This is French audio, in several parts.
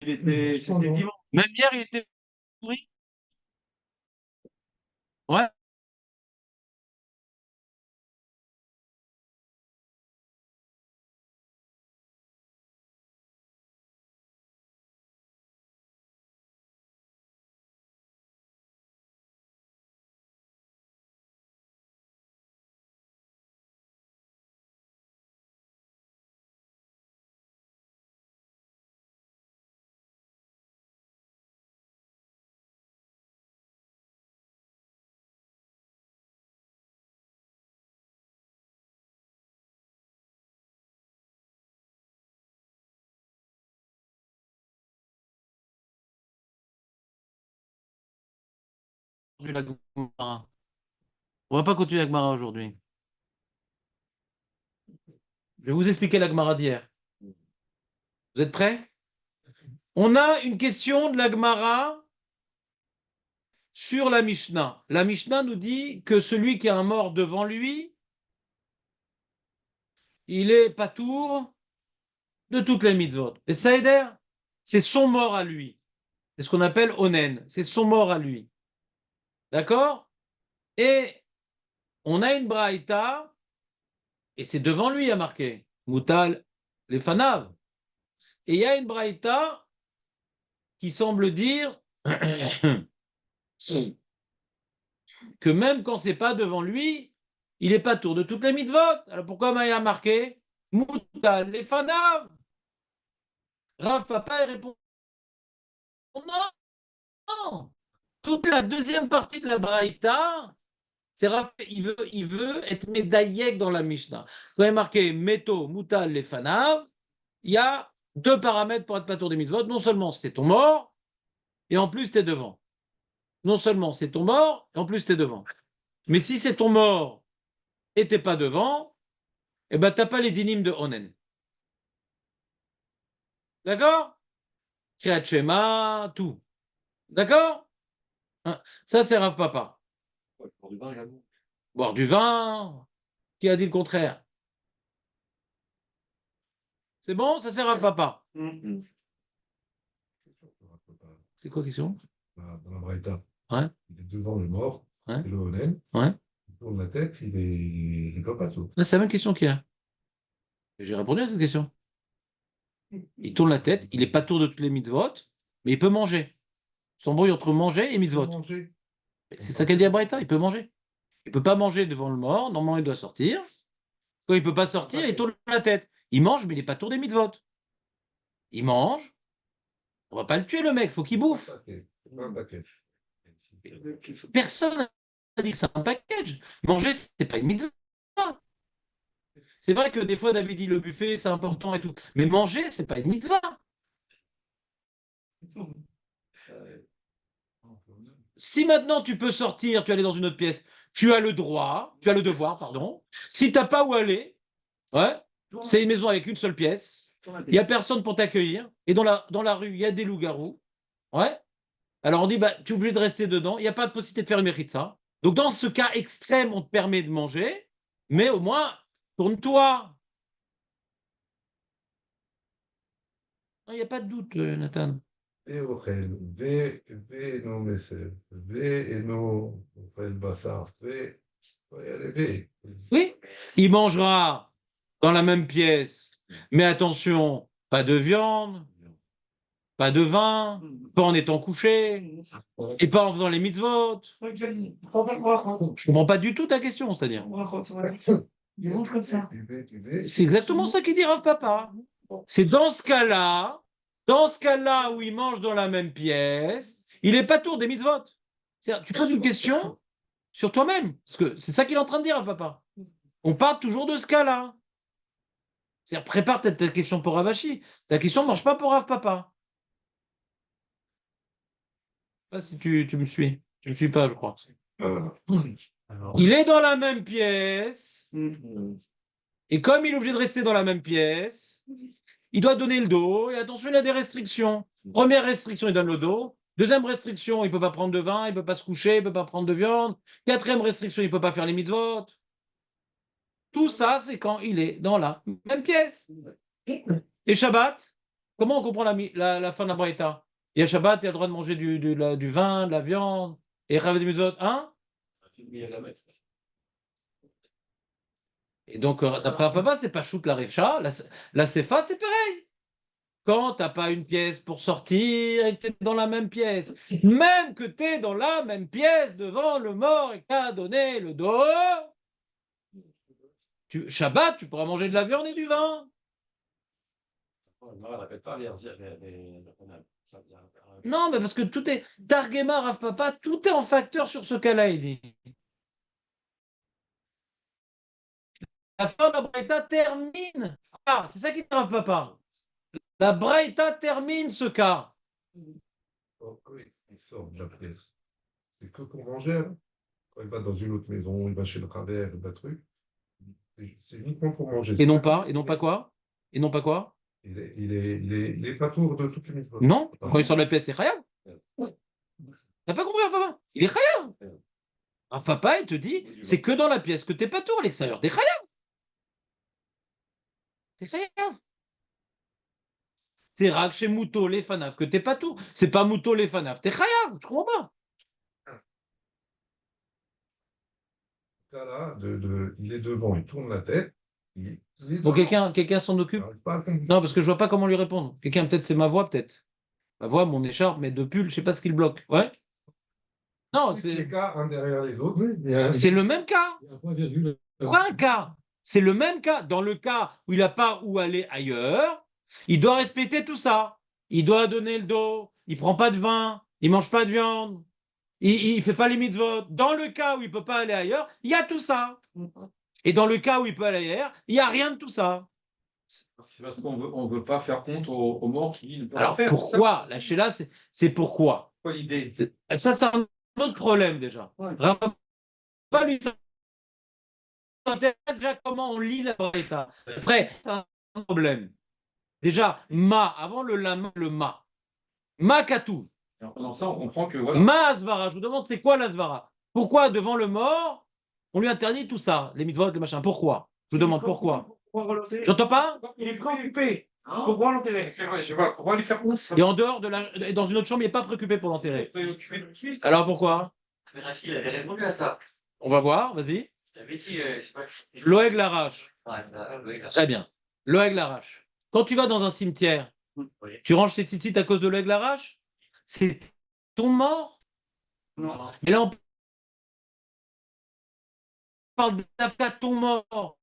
c'était dimanche. Même hier, il était pourri. Ouais. La Gemara. On va pas continuer la Gemara aujourd'hui. Je vais vous expliquer la Gemara d'hier. Vous êtes prêts? On a une question de la Gemara sur la Mishnah. La Mishnah nous dit que celui qui a un mort devant lui, il est patour de toutes les mitzvot. Et Saïder, c'est son mort à lui. C'est ce qu'on appelle onen. C'est son mort à lui. D'accord? Et on a une braïta, et c'est devant lui à marquer. Moutal, les fanav. Et il y a une braïta qui semble dire que même quand c'est pas devant lui, il est pas tour de toutes les mitzvot. Alors pourquoi Maya a marqué Moutal, les fanav? Rav Papa répond non. Toute la deuxième partie de la braïta, c'est Rav, il veut être médaillé dans la Mishnah. Quand il est marqué Meto, Moutal, les fanav, il y a deux paramètres pour être pas tour des mitzvot. Non seulement c'est ton mort, et en plus tu es devant. Non seulement c'est ton mort, et en plus tu es devant. Mais si c'est ton mort et t'es pas devant, eh ben t'as pas les dynimes de Onen. D'accord? Kriyat Shema, tout. D'accord? Hein. Ça, c'est Rav Papa. Boire du vin également. Boire du vin. Qui a dit le contraire? C'est bon? Ça, c'est Rav Papa. C'est quoi la question? Dans la Braïta. Ouais. Il est devant le mort, Ouais. c'est le Onen. Ouais. Il tourne la tête, il est pas tout. C'est la même question qu'il y a. J'ai répondu à cette question. Il tourne la tête, il est pas tour de toutes les mitzvot, mais il peut manger. Il s'embrouille entre manger et mitzvot. C'est ça qu'elle dit à Braïta, il peut manger. Il peut pas manger devant le mort, normalement il doit sortir. Quand il peut pas sortir, il tourne la tête. Il mange, mais il n'est pas tour des mitzvot. Il mange, on va pas le tuer le mec, faut qu'il bouffe. Personne n'a dit que c'est un package. Manger, c'est pas une mitzvah. C'est vrai que des fois, David dit le buffet, c'est important et tout. Mais manger, c'est pas une mitzvah. Si maintenant tu peux sortir, tu aller dans une autre pièce, tu as le droit, tu as le devoir, pardon. Si t'as pas où aller, ouais, c'est une maison avec une seule pièce. Il n'y a personne pour t'accueillir. Et dans la rue, il y a des loups-garous. Ouais. Alors on dit, bah, tu es obligé de rester dedans. Il n'y a pas de possibilité de faire une mérite ça. Donc dans ce cas extrême, on te permet de manger, mais au moins, tourne-toi. Il n'y a pas de doute, Nathan. ואוכל, ואינו מסב, ואינו אוכל בשר, ויהיה. Oui, il mangera dans la même pièce, mais attention, pas de viande, pas de vin, pas en étant couché, et pas en faisant les mitzvot. Je comprends pas du tout ta question, c'est-à-dire. C'est exactement ça qu'il dit Rav Papa. C'est dans ce cas-là où il mange dans la même pièce, il n'est pas tour des mitzvot. C'est-à-dire, tu poses une question sur toi-même, parce que c'est ça qu'il est en train de dire Rav Papa. On part toujours de ce cas-là. C'est-à-dire, prépare ta question pour Ravashi. Ta question ne marche pas pour Rav Papa. Je sais pas si tu me suis. Tu me suis pas, je crois. Il est dans la même pièce. Et comme il est obligé de rester dans la même pièce, il doit donner le dos. Et attention, il a des restrictions. Première restriction, il donne le dos. Deuxième restriction, il ne peut pas prendre de vin, il ne peut pas se coucher, il ne peut pas prendre de viande. Quatrième restriction, il ne peut pas faire les mitzvot. Tout ça, c'est quand il est dans la même pièce. Et Shabbat, Comment on comprend la fin de la Braïta? Il y a Shabbat, il y a le droit de manger du vin, de la viande, et Rav des Mitzvot, hein? Et donc, d'après Rapava, c'est pas shoot la Revcha, la Sefa, c'est pareil. Quand tu n'as pas une pièce pour sortir et que tu es dans la même pièce, même que tu es dans la même pièce devant le mort et que tu as donné le dos, Shabbat, tu pourras manger de la viande et du vin. Non, mais parce que tout est. Targema, Rav Papa, tout est en facteur sur ce cas-là, il dit. La fin de la Braïta termine. Ah, c'est ça qui dit Rav Papa. La Braïta termine ce cas. Oh, oui, il sort de la pièce. C'est que pour manger. Hein. Quand il va dans une autre maison, il va chez le travers, il va truc. C'est uniquement pour manger. Et non pas quoi? Et non pas quoi? Il est pas tour de toutes les mitzvot. Non, quand il sort de la pièce, c'est Khayab. T'as pas compris, Rav Papa? Il est Khayab. Rav Papa, il te dit, c'est que dans la pièce que t'es pas tour à l'extérieur. T'es Khayab. T'es Khayab. C'est Rak chez Mouto, les Fanav, que t'es pas tout. C'est pas Mouto, les Fanav. T'es Khayab. Je comprends pas. Là, il est devant, il tourne la tête. Il est Bon, devant. quelqu'un s'en Il occupe? n'arrive pas à comprendre. Non, parce que je vois pas comment lui répondre. Quelqu'un, peut-être c'est ma voix, peut-être. Ma voix, mon écharpe, mais de pull, je sais pas ce qu'il bloque. Ouais? Non, C'est les c'est cas un derrière les autres. Oui, il y a c'est le même cas. un point virgule. Quoi un cas? C'est le même cas. Dans le cas où il n'a pas où aller ailleurs, il doit respecter tout ça. Il doit donner le dos. Il prend pas de vin. Il mange pas de viande. Il fait pas les mitzvot. Dans le cas où il peut pas aller ailleurs, il y a tout ça. Et dans le cas où il peut aller ailleurs, il y a rien de tout ça. Parce qu'on veut pas faire honte aux morts qui ne peuvent pas Alors faire. pourquoi? La Sheila, c'est pourquoi? Quoi l'idée? Ça, c'est un autre problème déjà. Ouais. Pas lui s'intéresse déjà comment on lit la Braïta. Frère, c'est un problème. Déjà, ma, avant le lama, le ma. Ma katou. Dans ça, on comprend que voilà. Ma asvara. Je vous demande, c'est quoi l'asvara? Pourquoi devant le mort, on lui interdit tout ça, les mitzvot, les machins? Pourquoi? Je vous demande pourquoi. J'entends pas? Il est préoccupé. Pourquoi l'enterrer? C'est vrai, je sais pas. Pourquoi lui faire honte? Et en dehors et dans une autre chambre, il n'est pas préoccupé pour l'enterrer. Préoccupé tout de suite. Alors pourquoi? Mais Rachid, il avait répondu à ça. On va voir, vas-y. Je t'avais dit, je sais pas. Loeg l'arrache. Ouais, Très bien. Loeg l'arrache. Quand tu vas dans un cimetière, oui. tu ranges tes tzitzit à cause de Loeg l'arrache? C'est ton mort? Non. Et là, on parle d'Afka, ton mort.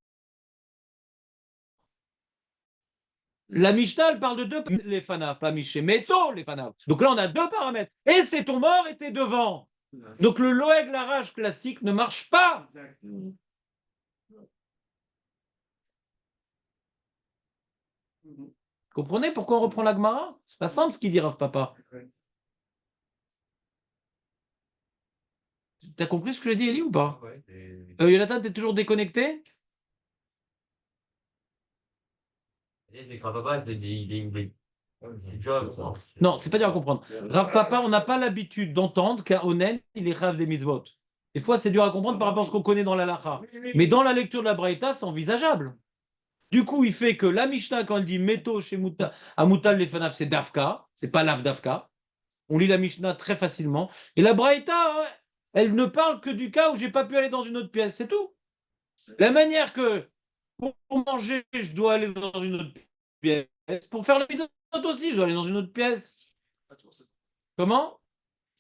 La Mishnah, elle parle de deux les fanav, pas Miché, Méto, les fanav. Donc là, on a deux paramètres. Et c'est ton mort et t'es devant. Donc le Loeg l'arrache classique ne marche pas. Comprenez pourquoi on reprend la Gemara? C'est pas simple ce qu'il dit Rav Papa. T'as compris ce que je dis, Eli, ou pas? Jonathan, t'es toujours déconnecté? Non, c'est pas dur à comprendre. Rav Papa, on n'a pas l'habitude d'entendre qu'à Onen, il est Rav des mitzvot. Des fois, c'est dur à comprendre par rapport à ce qu'on connaît dans la Lacha. Mais dans la lecture de la Braïta, c'est envisageable. Du coup, il fait que la Mishnah, quand elle dit Meto chez Moutal, à Moutal les Fanaf, c'est Dafka, c'est pas Lav Dafka. On lit la Mishnah très facilement. Et la Braïta, elle ne parle que du cas où j'ai pas pu aller dans une autre pièce, c'est tout. La manière que pour manger, je dois aller dans une autre pièce. Pour faire le mitzvot aussi, je dois aller dans une autre pièce. Comment?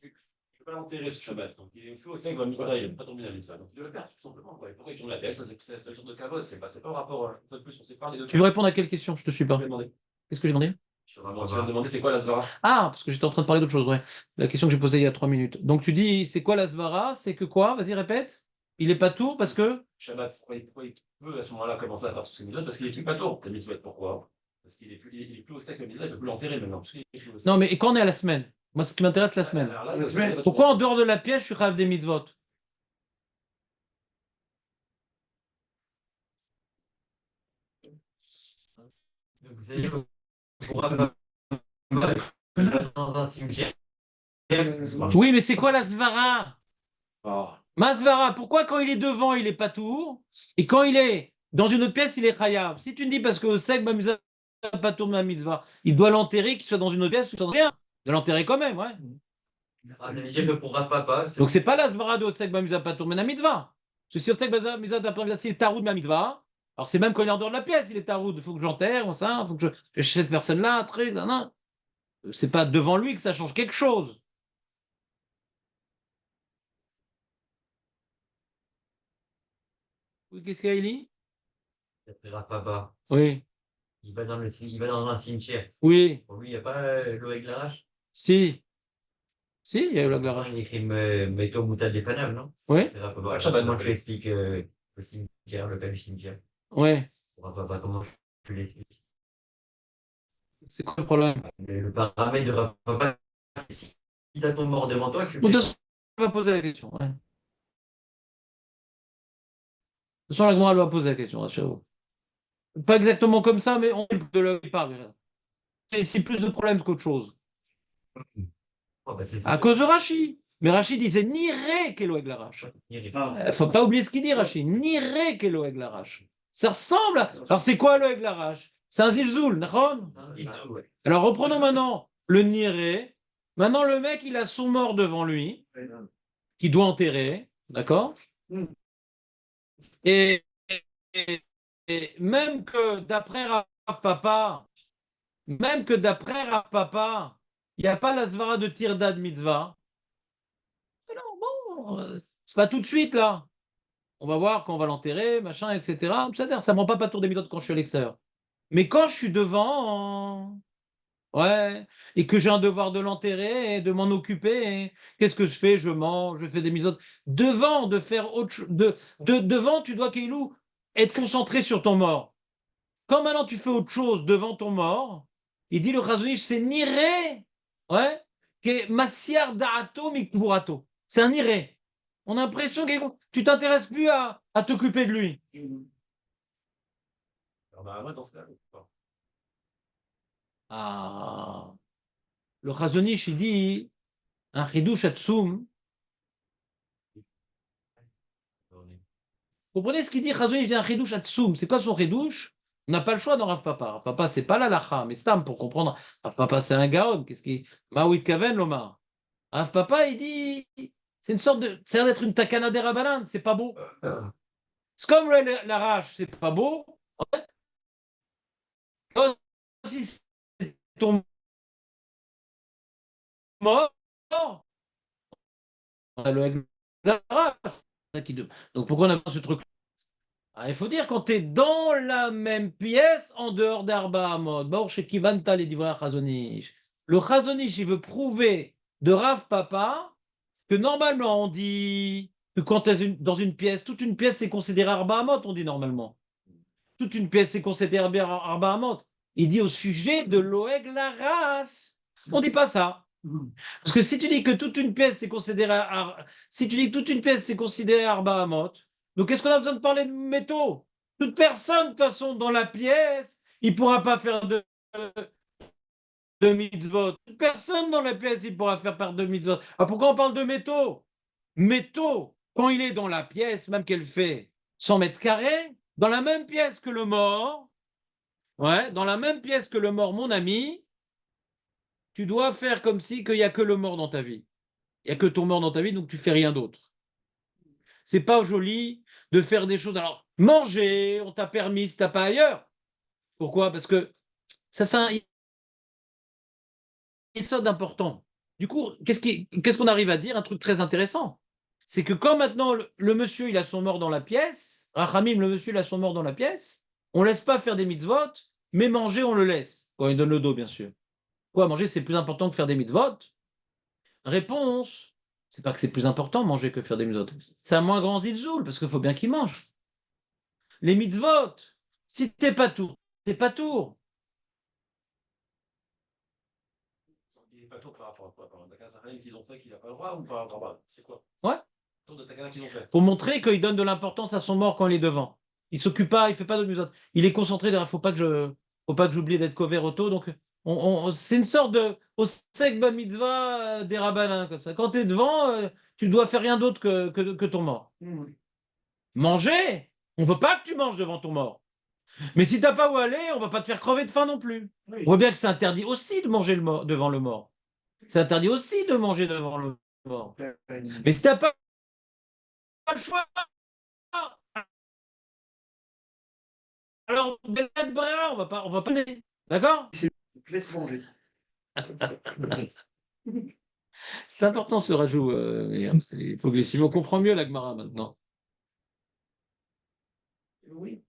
Je ne peux pas l'enterrer ce Shabbat. Donc, il est au sec, il ne pas tomber dans l'histoire. Donc, il doit le faire, tout simplement. Quoi. Pourquoi il tourne la tête? Ça, c'est la sorte de cavote. C'est pas en rapport. Une fois de plus, on sépare les deux. Tu veux répondre à quelle question? Je te suis pas. Je vais demander. Qu'est-ce que j'ai demandé? Je vais demander c'est quoi la Svara? Ah, parce que j'étais en train de parler d'autre chose, ouais. La question que j'ai posée il y a 3 minutes. Donc tu dis, c'est quoi la Svara? C'est que quoi? Vas-y, répète. Il est pas tout parce que. Shabbat, pourquoi il peut à ce moment-là commencer à faire tout ce qu'il parce qu'il est plus pas tour. T'as mis pourquoi? Parce qu'il est plus au sec, le mitzvot, il ne peut plus l'enterrer maintenant. Parce qu'il est plus au sec. Non, mais quand on est à la semaine? Moi, ce qui m'intéresse, la semaine. Alors là, la semaine, Pourquoi en dehors de la pièce, je suis rave des mitzvot? Vous savez, dans un cimetière. Oui, mais c'est quoi la Svara? Ma Svara, pourquoi quand il est devant, il est pas tour, et quand il est dans une autre pièce, il est chayav? Si tu me dis parce que au sec, Patour ma mitzvah. Il doit l'enterrer, qu'il soit dans une autre pièce, ou rien. De l'enterrer quand même, ouais. Ah, ça veut dire que pour Rav Papa, Donc c'est pas la zvara de Osek Bamitzvah Patour ma mitzvah. Parce que si Osek Bamitzvah Patour ma mitzvah, c'est le tarou de ma mitzvah. Alors c'est même quand il est en dehors de la pièce, il est tarou. Il faut que j'enterre, ça, il faut que je chez cette personne-là, très, nan. C'est pas devant lui que ça change quelque chose. Oui, qu'est-ce qu'il y a, Eli? Rav Papa, Oui, il va dans un cimetière. oui, Pour lui, il n'y a pas l'Oeg Larache. si. Si, il y a eu la glace. Il écrit Meto Moutad des Fanav, non? Oui, Rav Papa, Ah, Shabbat, comment d'accord. tu expliques le cimetière, le cas du cimetière? oui. Rav Papa, comment tu l'expliques? C'est quoi le problème? Le paramètre de Rav Papa, c'est si t'as ton mort devant toi, tu On le te va poser la question. Ouais. De toute façon, la Gemara, elle va poser la question, rassurez-vous. Pas exactement comme ça, mais on de là où il parle. C'est plus de problèmes qu'autre chose. Oh, bah, c'est À cause de Rachi. Mais Rachi disait Niré Keloeg Larache. ça. Faut pas oublier ce qu'il dit, Rachi. Niré Keloeg Larache. Ça ressemble à... Alors, c'est quoi l'Oeg Larache? C'est un zilzoul, d'accord? Alors, reprenons maintenant le Niré. Maintenant, le mec, il a son mort devant lui, qu'il doit enterrer, d'accord? Et, et- et même que d'après Rav Papa, même que d'après Rav Papa, il n'y a pas la svara de Tirda de mitzvah. Alors bon, c'est pas tout de suite là. On va voir quand on va l'enterrer, machin, etc. C'est-à-dire, ça ne me rend pas tour des méthodes quand je suis à l'extérieur. Mais quand je suis devant, ouais, et que j'ai un devoir de l'enterrer et de m'en occuper, qu'est-ce que je fais? Je mange, je fais des misotes. Devant, de faire autre chose. Devant, tu dois, Keilou, être concentré sur ton mort. Quand maintenant tu fais autre chose devant ton mort, il dit le Chazonish, c'est niré, ouais, que massiar da'ato mikvurato. C'est un niré. On a l'impression que tu t'intéresses plus à t'occuper de lui. Alors, bah, moi, dans ce cas, bon. Ah, le Chazonish, il dit un chidouche atsum. Vous comprenez ce qu'il dit? Chazonish dit un chidouche atsum. C'est quoi son chidouche? On n'a pas le choix dans Rav Papa. Rav Papa, c'est pas la lacha, mais Stam pour comprendre. Rav Papa, c'est un gaon. Qu'est-ce qui. Maouit Kaven, Lomar. Rav Papa, il dit, c'est une sorte de. Ça a l'air d'être une takana des Rabbanan, c'est pas beau. C'est comme l'arrache, c'est pas beau. Si c'est ton mort, on a le l'arrache. Donc pourquoi on a ce truc? Ah, il faut dire, quand tu es dans la même pièce, en dehors d'Arba Hamot, le Chazonish, il veut prouver de Rav Papa que normalement, on dit que quand tu es dans une pièce, toute une pièce, c'est considéré Arba Hamot, on dit normalement. Toute une pièce, c'est considéré Arba Hamot. Il dit au sujet de l'Oeg la race. On ne dit pas ça. Parce que si tu dis que toute une pièce, c'est considéré si tu dis que toute une pièce, c'est considéré Arba Hamot, donc qu'est-ce qu'on a besoin de parler de métaux? Toute personne, de toute façon, dans la pièce, il ne pourra pas faire de mitzvot. Toute personne dans la pièce, il pourra faire part de mitzvot. Alors pourquoi on parle de métaux? Métaux, quand il est dans la pièce, même qu'elle fait 100 mètres carrés, dans la même pièce que le mort, ouais, dans la même pièce que le mort, mon ami, tu dois faire comme si qu'il n'y a que le mort dans ta vie. Il n'y a que ton mort dans ta vie, donc tu fais rien d'autre. C'est pas joli de faire des choses. Alors, manger, on t'a permis, si t'as pas ailleurs. Pourquoi? Parce que ça, c'est un épisode important. Du coup, qu'est-ce qu'on arrive à dire? Un truc très intéressant. C'est que quand maintenant le monsieur, il a son mort dans la pièce, Rachamim, le monsieur, il a son mort dans la pièce, on laisse pas faire des mitzvot, mais manger, on le laisse. Quand il donne le dos, bien sûr. Quoi, manger, c'est plus important que faire des mitzvot? Réponse, c'est pas que c'est plus important manger que faire des mitzvot. C'est un moins grand zilzoul, parce qu'il faut bien qu'il mange. Les mitzvot, si t'es pas tour, t'es pas tour. Il n'est pas tour par rapport à quoi? Par rapport à Takana qu'ils ont fait qu'il n'a pas le droit ou par rapport à c'est quoi? Ouais. Tour de Takana qu'ils ont fait. Pour montrer qu'il donne de l'importance à son mort quand il est devant. Il s'occupe pas, il fait pas de mitzvot. Il est concentré, faut pas que j'oublie d'être couvert auto. Donc, c'est une sorte de osek ba mitzvah des rabbins, comme ça. Quand tu es devant, tu dois faire rien d'autre que ton mort. Manger, on veut pas que tu manges devant ton mort. Mais si t'as pas où aller, on va pas te faire crever de faim non plus. Oui. On voit bien que c'est interdit aussi de manger devant le mort. C'est interdit aussi de manger devant le mort. Mais si t'as pas le choix, alors on va pas aller. D'accord? Laisse manger. C'est important ce rajout. Il faut que on comprend mieux l'Agmara maintenant. Oui.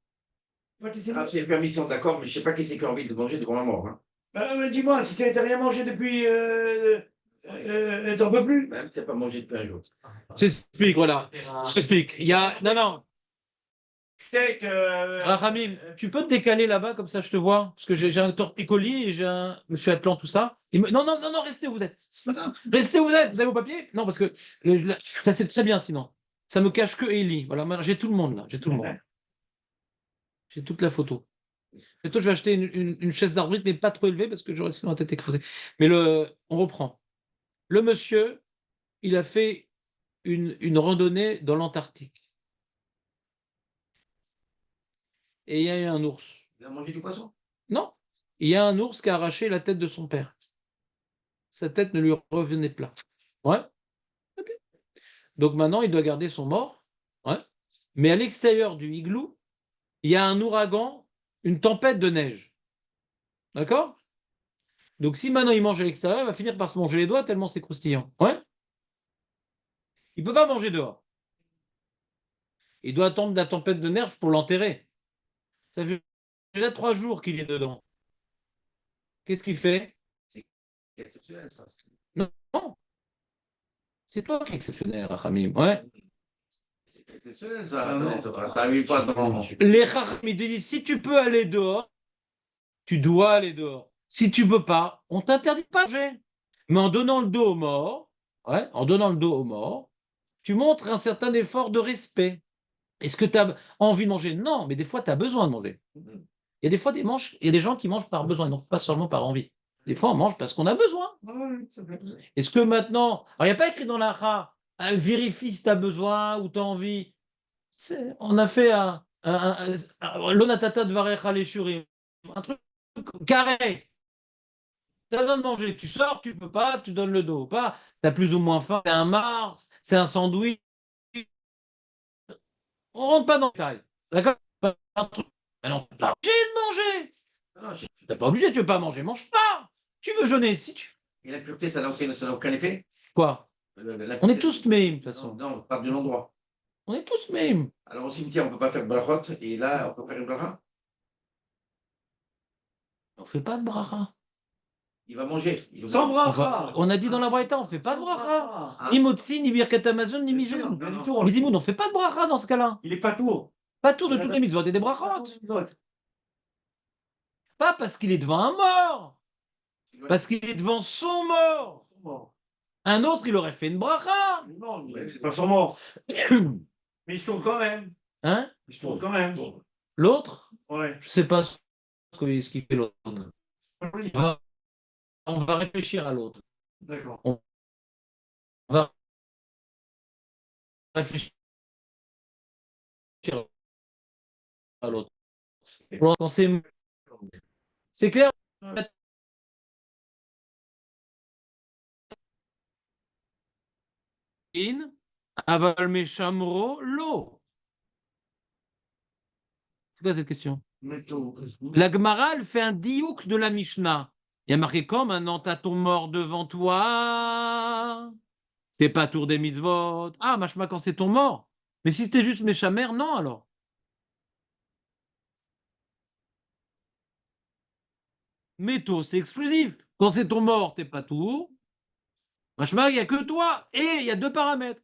Ah, c'est une permission, d'accord, mais je sais pas qui c'est qui a envie de manger devant la mort. Hein. Mais dis-moi, si tu n'as rien mangé depuis. T'en peux plus? Même si tu n'as pas mangé depuis un jour. J'explique, voilà. Je t'explique. Il y a. Non. Steak. Rahamim, tu peux te décaler là-bas, comme ça je te vois. Parce que j'ai un torticolis et j'ai un Monsieur Atlan, tout ça. Non, restez où vous êtes. C'est pas grave. Restez où vous êtes. Vous avez vos papiers? Non, parce que là, c'est très bien sinon. Ça me cache que Ellie. Voilà, maintenant, j'ai tout le monde là. J'ai tout le monde. J'ai toute la photo. Bientôt, je vais acheter une chaise d'arbitre, mais pas trop élevée parce que j'aurais sinon la tête écrasée. Mais on reprend. Le monsieur, il a fait une randonnée dans l'Antarctique. Et il y a eu un ours. Il a mangé du poisson? Non, il y a un ours qui a arraché la tête de son père. Sa tête ne lui revenait pas. Ouais. Okay. Donc maintenant, il doit garder son mort. Ouais. Mais à l'extérieur du igloo, il y a un ouragan, une tempête de neige. D'accord? Donc si maintenant il mange à l'extérieur, il va finir par se manger les doigts tellement c'est croustillant. Ouais. Il ne peut pas manger dehors. Il doit attendre la tempête de neige pour l'enterrer. Ça fait déjà 3 jours qu'il est dedans. Qu'est-ce qu'il fait? C'est exceptionnel, ça. Non. C'est toi qui es exceptionnel, Rachamim. Ouais. C'est exceptionnel, ça. Non, ça n'arrive pas dans. Les Rachamim, ils disent si tu peux aller dehors, tu dois aller dehors. Si tu ne peux pas, on ne t'interdit pas de manger. Mais en donnant le dos aux morts, tu montres un certain effort de respect. Est-ce que tu as envie de manger? Non, mais des fois, tu as besoin de manger. Il y a des fois il y a des gens qui mangent par besoin, non pas seulement par envie. Des fois, on mange parce qu'on a besoin. Est-ce que maintenant. Alors, il n'y a pas écrit dans l'Acha, vérifie si tu as besoin ou tu as envie. On a fait l'onatata de varecha leshurim. Un truc carré. Tu as besoin de manger. Tu sors, tu peux pas, tu donnes le dos. Pas, tu as plus ou moins faim. C'est un Mars, c'est un sandwich. On rentre pas dans le détail. D'accord? Un truc. Mais non, tu pas obligé de manger. Non, Tu n'es pas obligé, tu veux pas manger, mange pas. Tu veux jeûner, si tu. Et la pureté, ça n'a aucun effet? Quoi? La On est pureté- tous mêmes, de toute façon. Non, pas de l'endroit. On est tous mêmes. Alors au cimetière, on ne peut pas faire de brachot, et là, on peut faire une bracha. On fait pas de bracha. Il va manger. Sans bracha. On a dit dans la Braïta, on fait pas de bracha. Ah. Ni motzi, ni birkat Amazon, ni Bien sûr, mizoun. rien du non. tout, on Mais le- Zimoun, on fait pas de bracha dans ce cas-là. Il est pas tour. Pas tour de toutes les mitzvot et des brachot. Pas parce qu'il est devant un mort. Parce qu'il est devant son mort. Bon. Un autre, il aurait fait une bracha. Non, Ouais, c'est pas son mort. Mais il se tourne quand même. Hein? Il se tourne quand même. L'autre, Ouais. je sais pas ce qu'il fait l'autre. On va réfléchir à l'autre. D'accord. On va réfléchir à l'autre. Quand c'est clair. Aval Meshamro, l'eau. C'est quoi cette question? La Gemara, elle fait un diouk de la Mishnah. Il y a marqué quand maintenant t'as ton mort devant toi. T'es pas tour des mitzvot. Ah, machma quand c'est ton mort. Mais si c'était juste Meshamer, non alors. Métaux, c'est exclusif. Quand c'est ton mort, t'es pas tour. Machma, il n'y a que toi. Et il y a 2 paramètres.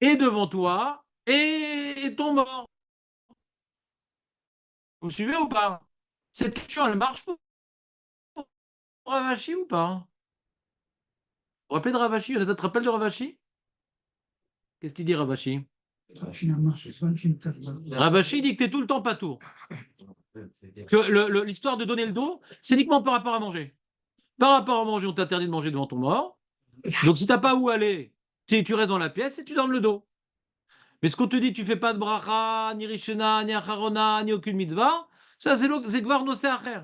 Et devant toi, et ton mort. Vous me suivez ou pas? Cette question, elle marche pour Ravachi ou pas? Vous vous rappelez de Ravachi? Tu te rappelles de Ravachi? Qu'est-ce qu'il dit Ravachi? Ravachi dit que tu es tout le temps pas tour. Que l'histoire de donner le dos, c'est uniquement par rapport à manger. Par rapport à manger, on t'interdit de manger devant ton mort. Donc si tu n'as pas où aller, tu restes dans la pièce et tu donnes le dos. Mais ce qu'on te dit, tu fais pas de bracha, ni rishona, ni acharona, ni aucune mitzvah, Ça, c'est Gvar Nosé Acher.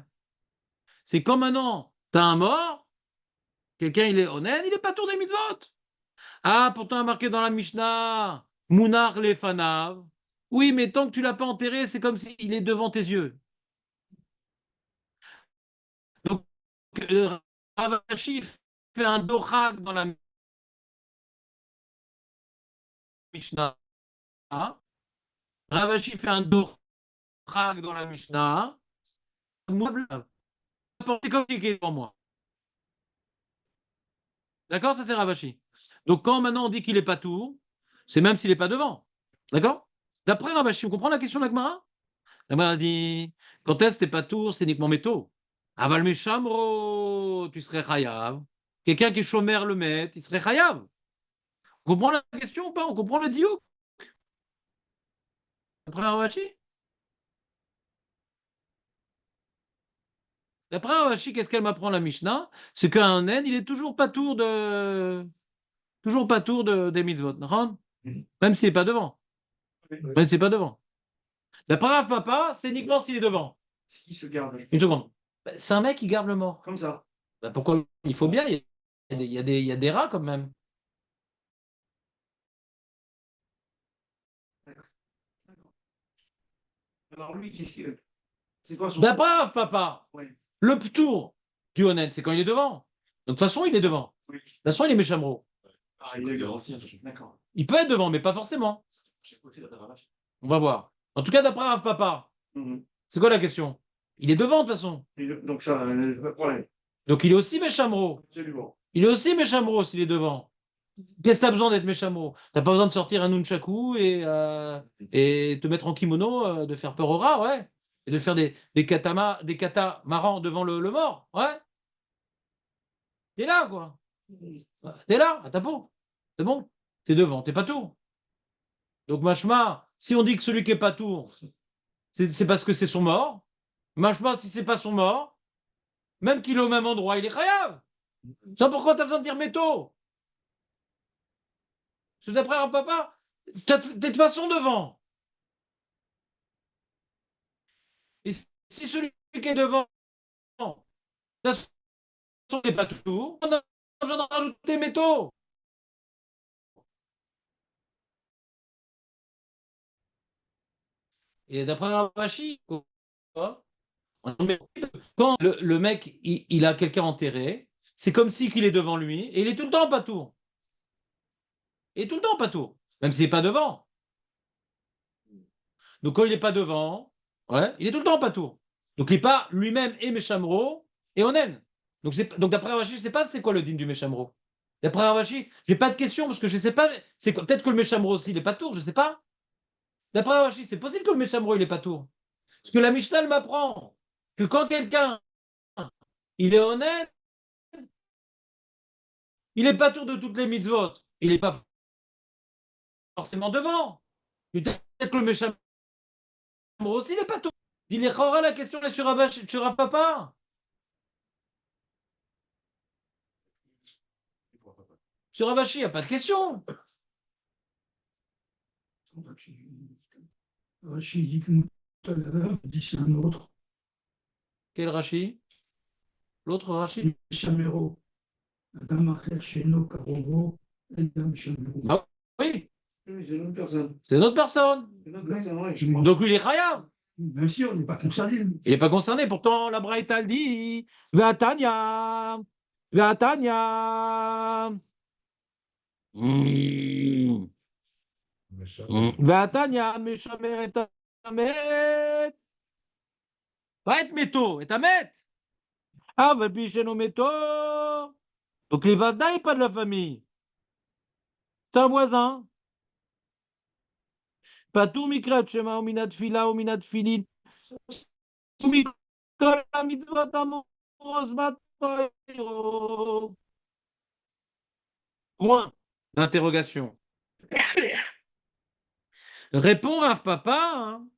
C'est comme maintenant, tu as un mort, quelqu'un il est honnête, il n'est pas tour des mitzvot. Ah, pourtant marqué dans la Mishnah, Mounar le fanav. Oui, mais tant que tu l'as pas enterré, c'est comme s'il est devant tes yeux. Donc, Rav Ashi fait un dochak dans la Mishnah. Rav Ashi fait un dochak dans la Mishnah. Moi, c'est comme s'il est devant moi. D'accord? Ça, c'est Rav Ashi. Donc, quand maintenant on dit qu'il n'est pas tout, c'est même s'il n'est pas devant. D'accord? D'après Rav Ashi, on comprend la question de la Gemara? La Gemara dit, quand est-ce que t'es pas tour, c'est uniquement métaux. Aval Meshamro, tu serais chayav. Quelqu'un qui est chômeur le met, il serait chayav. On comprend la question ou pas? On comprend le diouk? D'après Ravashi? D'après Ravashi, qu'est-ce qu'elle m'apprend la Mishnah? C'est qu'un naine, il est toujours pas tour des mitzvot. D'accord? Même s'il n'est pas devant. Même s'il n'est pas devant. D'après Rav Papa, c'est uniquement s'il est devant. S'il se garde. Une seconde. C'est un mec qui garde le mort. Comme ça. Pourquoi? Il faut bien, il y a des rats quand même. Alors lui, c'est quoi son. D'après Rav Papa, Oui. le ptour du honnête, c'est quand il est devant. Donc de toute façon, il est devant. Oui. De toute façon, il est méchamro. Ah, il est le ancien, ça. D'accord. Il peut être devant, mais pas forcément. On va voir. En tout cas, d'après Rav Papa, Mhm. c'est quoi la question? Il est devant de toute façon. Donc ça, pas de problème. Donc il est aussi méchamro. Absolument. Il est aussi méchamro s'il est devant. Qu'est-ce que t'as besoin d'être méchamro? T'as pas besoin de sortir un nunchaku et te mettre en kimono, de faire peur au rat, ouais. Et de faire des katas marrants devant le mort, ouais. T'es là, quoi. T'es là, à ta peau. C'est bon. T'es devant, t'es pas tour. Donc, machma, si on dit que celui qui est pas tour, c'est parce que c'est son mort. Machma, si c'est pas son mort, même qu'il est au même endroit, il est chayav. C'est pourquoi t'as besoin de dire métaux. Parce que d'après un papa, t'es de toute façon devant. Et si celui qui est devant, de toute façon, n'est pas tour, on a besoin de rajouter métaux. Et d'après Ravashi, quoi, quand le mec, il a quelqu'un enterré, c'est comme si qu'il est devant lui, et il est tout le temps pas tour. Il est tout le temps pas tour, même s'il n'est pas devant. Donc quand il n'est pas devant, ouais, il est tout le temps pas tour. Donc il n'est pas lui-même et Méchamro et Onen. Donc d'après Ravashi, je ne sais pas c'est quoi le digne du Méchamro. D'après Ravashi, j'ai pas de question parce que je ne sais pas. C'est quoi. Peut-être que le Méchamro aussi, il n'est pas tour, je ne sais pas. D'après Ravashi, c'est possible que le Méchamro, il n'est pas tour. Parce que la Mishnah, elle m'apprend que quand quelqu'un, il est honnête, il n'est pas tour de toutes les mitzvot. Il n'est pas forcément devant. Peut-être que le Méchamro aussi, il n'est pas tour. Il est rare la question là sur Rav Papa. Sur Ravashi, il n'y a pas de question. Rachid dit que tout à l'heure, dit c'est un autre, Quel Rashi? L'autre Rashi? Chamero, Adam Acher Sheno Karovo, Eldam Chamero. Ah oui, Oui, c'est une autre personne. c'est une autre personne. C'est une autre personne, oui. Donc lui, il est chayav. Bien sûr, on n'est pas concerné. Il n'est pas concerné. Pourtant, la Braïta, elle dit Vatania, Vatania. Vatania, Meshamer et Amet. Va être métaux, et Amet. Ah, va picher nos métaux. Donc les Vada n'est pas de la famille. C'est un voisin. Pas tout mikrat shema ou minat fila ou minat filin. Mikol la mitzvot amoros matoiro. Point d'interrogation. Réponds Rav Papa. Hein.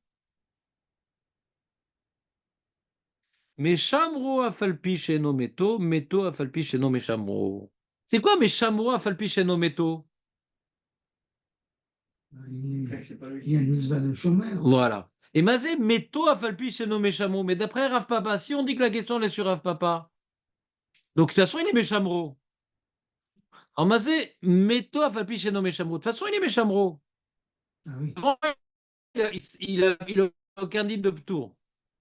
Mais chamro afalpi sheno meto, meto afalpi sheno me chamro. C'est quoi mes chamro afalpi sheno meto? Il y a une mitzvah de chômeur. Voilà. Et Mazé, Meto a falpi chez nos méchamo. Mais d'après Rav Papa, si on dit que la question elle est sur Rav Papa, donc de toute façon, il est méchamro. En Mazé, Meto a falpi chez nos méchamo. De toute façon, il est méchamro. Ah oui. Il a aucun dit de tour.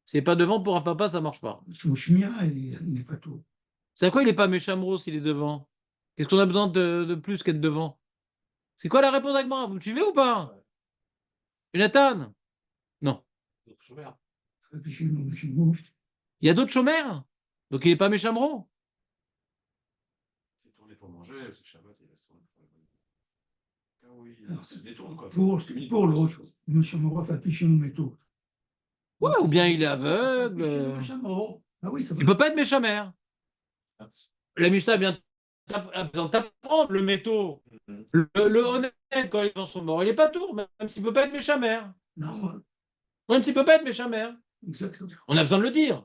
C'est pas devant pour Rav Papa, ça marche pas. Son Shmira, il n'est pas tout. C'est à quoi il n'est pas méchamro s'il est devant? Qu'est-ce qu'on a besoin de plus qu'être devant? C'est quoi la réponse d'Agmara? Vous me suivez ou pas? Jonathan? Non. Chez nous, méchamo. Il y a d'autres chômeurs? Donc il n'est pas méchamro? C'est tourné pour manger, c'est Shabbat, il reste tourné pour manger. Ah oui, Alors, ça se détourne quoi. Pour l'autre, méchamo, fait chez nous, métaux. Ouais, ou bien il est aveugle. Ah oui, ça Il ne peut pas être méchamère. La Mishnah a besoin d'apprendre le métaux. Le honnête, quand il est dans son mort, il n'est pas tour, même s'il ne peut pas être méchamère. Non, Même s'il ne peut pas être méchamère. exactement. On a besoin de le dire.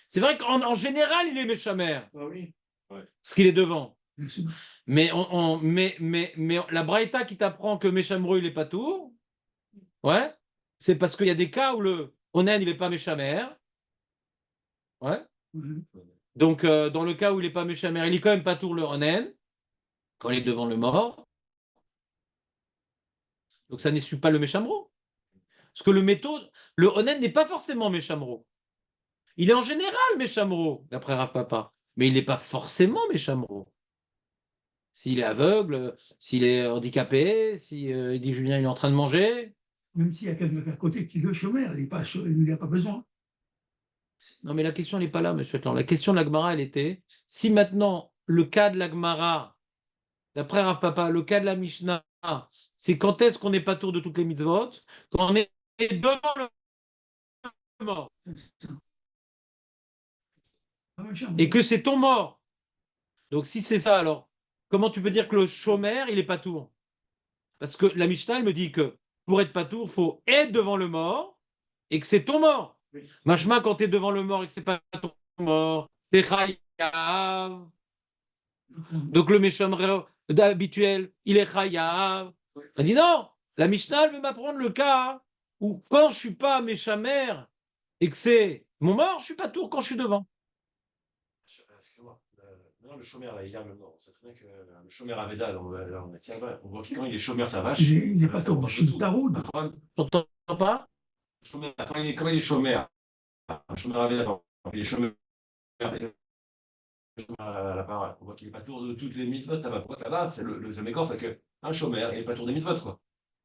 C'est vrai qu'en général, il est méchamère, Ah oui. parce qu'il est devant. Bien sûr. Mais la braïta qui t'apprend que méchamro, il n'est pas tour, ouais, c'est parce qu'il y a des cas où le onen, il n'est pas méchamère. Ouais. Mhm. Donc, dans le cas où il n'est pas méchamère, il est quand même pas tour le onen, quand il est devant le mort. Donc, ça n'essuie pas le méchamro. Parce que le méthode, le onen n'est pas forcément méchamro. Il est en général méchamro, d'après Rav Papa. Mais il n'est pas forcément méchamro. S'il est aveugle, s'il est handicapé, si il dit Julien, il est en train de manger. Même s'il y a quelqu'un à côté qui le chômeur, il n'a pas besoin. Non, mais la question n'est pas là, monsieur Atlan. La question de l'Agmara, elle était si maintenant, le cas de l'Agmara, d'après Rav Papa, le cas de la Mishnah, c'est quand est-ce qu'on n'est pas tour de toutes les mitzvot? Quand on est devant le mort. Ah, méchant. Et que c'est ton mort. Donc, si c'est ça, alors, comment tu peux dire que le chômeur, il n'est pas tour? Parce que la Mishnah, elle me dit que pour être pas tour, il faut être devant le mort et que c'est ton mort. Oui. Machma, quand tu es devant le mort et que c'est pas ton mort, t'es chayav. Donc le méchant habituel, il est chayav. On dit non, la Mishnah, elle veut m'apprendre le cas où quand je suis pas méchamère et que c'est mon mort, je suis pas tour quand je suis devant. Excuse-moi. Non, le chômeur, là, hier, on sait très bien que le chômeur à Veda, on voit que quand il est chômeur, sa vache. Il n'est pas tour. c'est Taroud. T'entends pas? Quand il est chômeur, un chômeur à Veda, il est chômeur. À la parole. On voit qu'il n'est pas tour de toutes les mitzvot là-bas. Pourquoi là-bas, c'est le mécor, c'est qu'un chômeur, il n'est pas tour des mitzvot, quoi.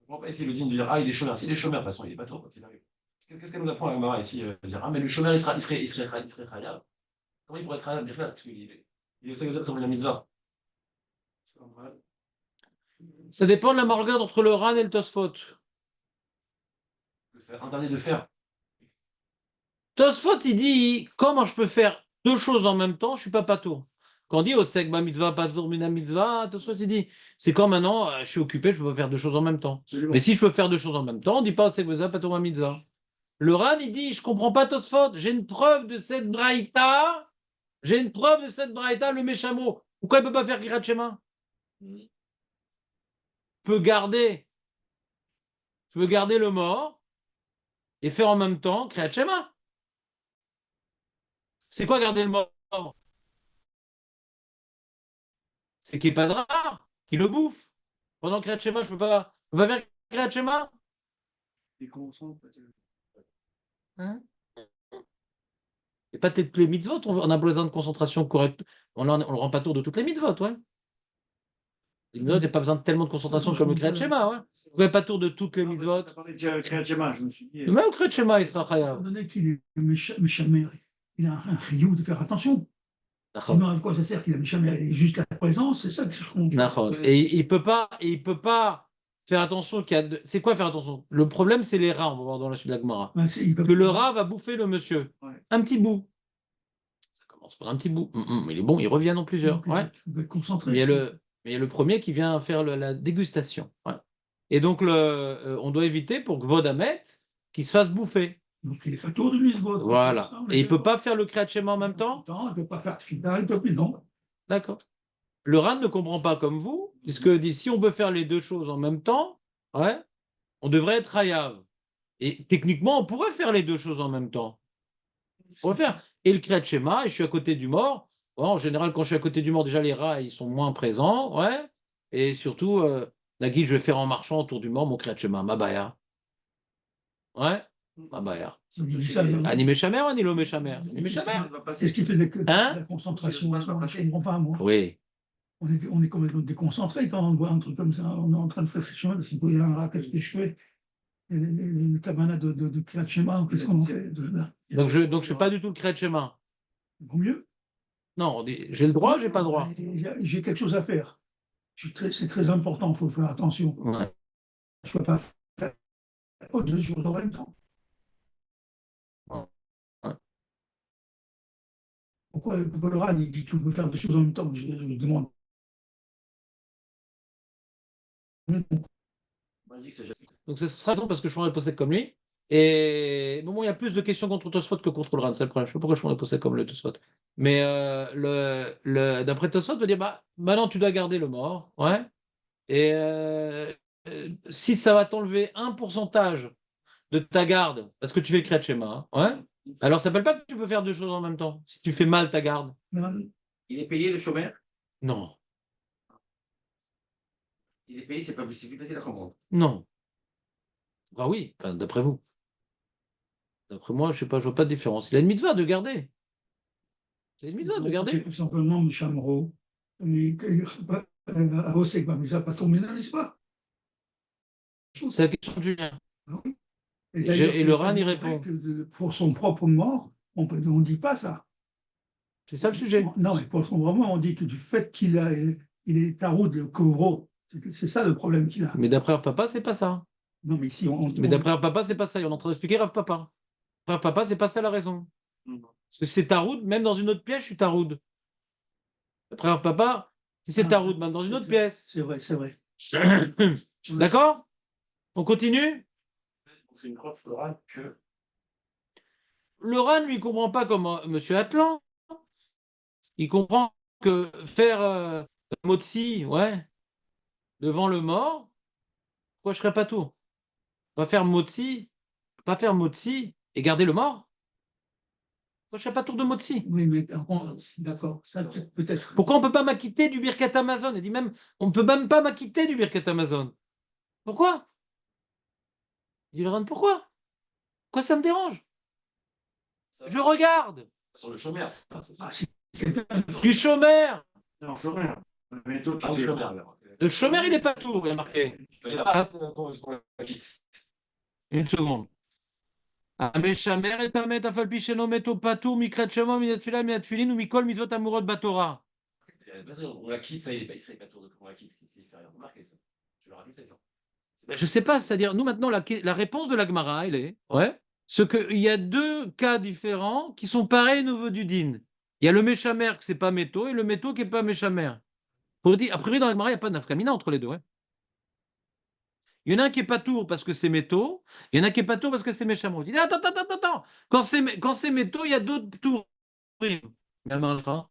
On va pas essayer le digne de dire, ah, il est chômeur. S'il est chômeur, de toute façon, il n'est pas tour, quoi qu'il arrive. Qu'est-ce qu'elle nous apprend, la Gemara, ici de dire, ah, mais le chômeur, il serait chayav. Comment il pourrait être chayav, Birklat? Parce qu'il est aussi de tomber la mitzvah. Ça dépend de la margade entre le Ran et le Tosfot. C'est interdit de faire. Tosfot, il dit comment je peux faire deux choses en même temps, je suis pas patour. Quand on dit Osek ba mitzvah, patour mina mitzvah, Tosfot, il dit c'est quand maintenant, je suis occupé, je peux pas faire deux choses en même temps. Absolument. Mais si je peux faire deux choses en même temps, on dit pas Osek ba patour ma mitzvah. Le Ran, il dit je comprends pas Tosfot, j'ai une preuve de cette braïta, le méchamo. Pourquoi il peut pas faire Kirat Shema? Il peut garder, je veux garder le mort et faire en même temps Kirat Shema. C'est quoi garder le mort? C'est qu'il n'y ait pas de rat, qu'il le bouffe. Pendant Kriyat Shema, je ne peux pas faire Kriyat Shema. Des concentres, peut-être. Hein? Et pas toutes les mitzvot, on a besoin de concentration correcte. On ne le rend pas tour de toutes les mitzvot, ouais. Les mitzvot, il n'y a pas besoin de tellement de concentration comme le Kriyat Shema, ouais. Vous n'avez pas tour de toutes les mitzvot. Tu as parlé de Kriyat Shema, je me suis dit. Même au Kriyat Shema, il sera Étant chayav. donné qu'il est méchamère, il a un chiyuv de faire attention. Sinon, à quoi ça sert qu'il a méchamère? Il est juste la présence, c'est ça que je comprends. Et il peut pas faire attention qu'il y a. C'est quoi faire attention? Le problème, c'est les rats, on va voir dans la suite de la Gemara. Ouais, Que le rat va bouffer le monsieur. Ouais. Un petit bout. Ça commence par un petit bout. Il est bon, il revient en plusieurs. Donc, Ouais. il va être concentré. Mais il y a le premier qui vient faire la dégustation. Ouais. Et donc, on doit éviter pour que Vodamet qu'il se fasse bouffer. Donc, il est pas tour de mitzvot. Voilà. Et il ne peut pas faire le Kriyat Shema en même temps? Il ne peut pas faire Tfila, il peut plus, non. D'accord. Le Ran ne comprend pas comme vous, puisque dit si on peut faire les deux choses en même temps, ouais, on devrait être Hayav. Et techniquement, on pourrait faire les deux choses en même temps. On pourrait faire et le Kriyat Shema, et je suis à côté du mort. Ouais, en général, quand je suis à côté du mort, déjà les rats, ils sont moins présents. Ouais. Et surtout, la guide, je vais faire en marchant autour du mort mon Kriyat Shema, ma baya. Ouais, ma baya. Ani Meshamer ou Ani lo Meshamer? Ani Meshamer. C'est ce qui fait Hein? la concentration. Je ne comprends pas, moi. Oui. On est complètement déconcentré quand on voit un truc comme ça. On est en train de réfléchir. S'il y a un rat, qu'est-ce que je fais? Les cabanas de Kriyat Shema, qu'est-ce qu'on en fait? Donc je fais pas du tout le Kriyat Shema. Vaut mieux. Non, j'ai le droit, j'ai pas le droit. J'ai quelque chose à faire. C'est très important, il faut faire attention. Ouais. Je ne peux pas faire 2 jours en même temps. Ouais. Pourquoi le RAN il dit qu'il peut faire 2 choses en même temps? Je demande. Donc ce sera raison parce que je suis possède comme lui. Et bon, il y a plus de questions contre Tosfot que contre le Ran, c'est le problème. Je ne sais pas pourquoi je suis possède comme le Tosfot. Mais d'après Tosfot, veut dire bah, maintenant tu dois garder le mort. Ouais. Et si ça va t'enlever un pourcentage de ta garde, parce que tu fais le Kriyat Shema, hein, ouais. Alors ça ne s'appelle pas que tu peux faire 2 choses en même temps, si tu fais mal ta garde. Il est payé le chômeur? Non, Il est payé, c'est plus facile à comprendre. non. Ah oui, enfin, d'après vous. D'après moi, je sais pas, je vois pas de différence. Il a une mitzvah de garder. Il a une mitzvah de garder. Tout simplement, M. Chamro, Osek, mais ça n'a pas tombé dans l'espace. C'est la question de Julien. Et le RAN y répond. Pour son propre mort, on ne dit pas ça. C'est ça le sujet. Non, mais pour son propre mort, on dit que du fait qu'il est taroud, le kovro, c'est ça le problème qu'il a. Mais d'après Rav Papa, c'est pas ça. Non, mais ici, Mais d'après Rav Papa, c'est pas ça. Et on est en train d'expliquer Rav Papa. Rav Papa, c'est pas ça la raison. Parce que c'est taroud, même dans une autre pièce, je suis taroud. D'après Rav Papa, si c'est taroud, même dans une autre pièce. C'est vrai, c'est vrai. D'accord? On continue? C'est une croix florale que. Le RAN, lui, comprend pas comme M. Atlan. Il comprend que faire Motsi, ouais, devant le mort, pourquoi je ferais pas tout? On va faire Motsi, pas faire Motsi et garder le mort? Pourquoi je ferais pas tour de Motsi? Oui, mais d'accord, ça peut-être. Pourquoi on peut pas m'acquitter du Birkat Amazon? Il dit même, on ne peut même pas m'acquitter du Birkat Amazon. Pourquoi? Il dit le RAN, pourquoi? Pourquoi ça me dérange? Je regarde. Sur le chômeur, ça. Du chômeur. Non, chômeur. Mais toi, Ah, le chômeur, alors. Le chômeur, il n'est pas tout, il y a marqué. Une seconde. Ameshamer et Tamet Afalpicheno Meto Patou, Mikret Shemo, Minatfila, Minatfilin, ou Mikol, Mitvot Amurot Batora. On la quitte, ça, il serait pas tour de on la quitte, il fait rien remarquer ça. Tu l'as rajouté ça. Je ne sais pas, c'est-à-dire, nous maintenant, la réponse de la Gemara, elle est, ouais, il y a 2 cas différents qui sont pareils au niveau du din. Il y a le Meshamer qui n'est pas Méto et le Méto qui n'est pas Meshamer. A priori, dans la Gemara, il n'y a pas de nafkamina entre les deux. Ouais. Il y en a un qui n'est pas tour parce que c'est métaux, il y en a un qui n'est pas tour parce que c'est méchamo. Il dit attends. Quand c'est métaux, il y a d'autres tours. Il y a un marlecha.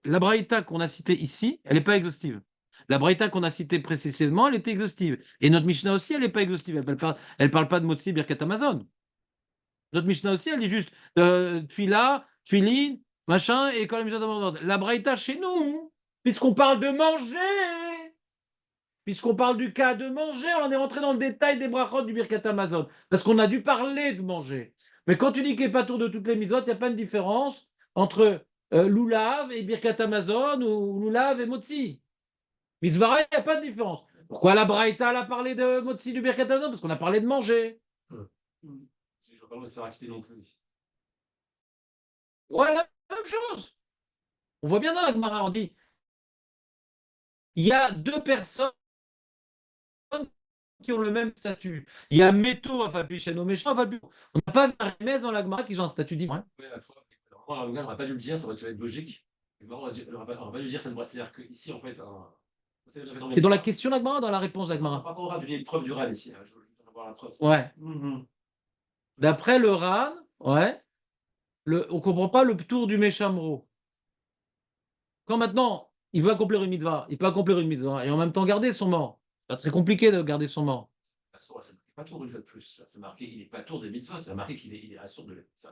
La braïta qu'on a citée ici, elle n'est pas exhaustive. La braïta qu'on a citée précédemment, elle était exhaustive. Et notre Mishnah aussi, elle n'est pas exhaustive. Elle parle pas de Motsi, Birkat Amazon. Notre Mishnah aussi, elle dit juste Tfila, Tfilin, machin, et quand la Mishnah demande. La braïta chez nous, puisqu'on parle de manger, puisqu'on parle du cas de manger, on est rentré dans le détail des brachot du Birkat Amazon, parce qu'on a dû parler de manger. Mais quand tu dis qu'il n'est pas tour de toutes les mitzvot, il n'y a pas de différence entre Lulav et Birkat Amazon ou Lulav et Motzi. Mitzvara, il n'y a pas de différence. Pourquoi la braïta elle a parlé de Motzi du Birkat Amazon? Parce qu'on a parlé de manger. Je ne vais pas me faire acquitter non plus ici. Ouais, la même chose. On voit bien dans la Gemara, on dit il y a 2 personnes qui ont le même statut. Il y a Méto à Fabicheno, méchant à Fabicheno. On n'a pas vu un remède dans la Gemara qui ont un statut différent. Ouais, la fois, on n'aurait pas dû le dire, ça aurait être logique. On n'aurait pas dû le dire, ça devrait. C'est-à-dire qu'ici, en fait. Et dans la question de la Gemara, dans la réponse de la Gemara. Par rapport au RAN, il y a une preuve du RAN ici. Je veux avoir la preuve. Ouais. D'après le RAN, ouais, on ne comprend pas le tour du Méchamro. Quand maintenant, il veut accomplir une mitzvah. Il peut accomplir une mitzvah et en même temps garder son mort. C'est pas très compliqué de garder son mort. C'est marqué pas tour une fois de plus. C'est marqué, il n'est pas tour des mitzvot. C'est marqué qu'il est assourd de ça.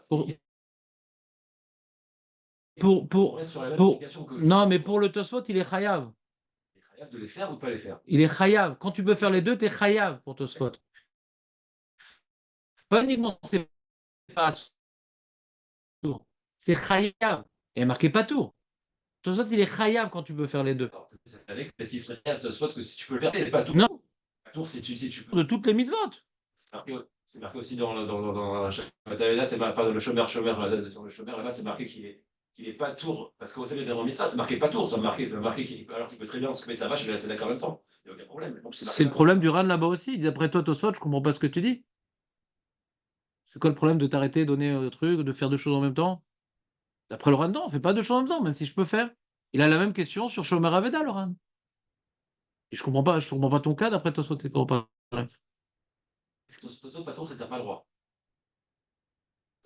Pour, reste sur la même pour- explication que non, mais pour le Tosfot, il est chayav. il est capable de les faire ou de pas les faire. Il est chayav. Quand tu peux faire les deux, tu es chayav pour Tosfot. Pas uniquement, c'est pas tour. C'est chayav. Il est marqué pas tour. Tosfot, il est chayav quand tu peux faire les deux. Alors, c'est avec parce qu'il serait capable de soit que si tu peux le faire, il n'est pas tour. Non. Pas tour, si tu peux. De toutes les mitzvot. C'est marqué aussi dans Shabbat c'est marqué, enfin, le chômeur, sur le chômeur, là, c'est marqué qu'il est pas tour. Parce qu'au Shabbat dernier mitzvah, c'est marqué pas tour. C'est marqué alors qu'il peut très bien s'occuper de sa vache et de la tzedaka en même temps. Il n'y a aucun problème. Donc, C'est le problème du Ran là-bas aussi. D'après toi, Tosfot, je comprends pas ce que tu dis. C'est quoi le problème de t'arrêter, donner un truc, de faire deux choses en même temps? D'après le Ran, non, on fait pas deux choses en même temps, même si je peux faire. Il a la même question sur Shomer Aveda, le Ran. Et je comprends pas ton cas d'après Tosfot. C'est quoi pas? pas tour, c'est que t'as pas le droit.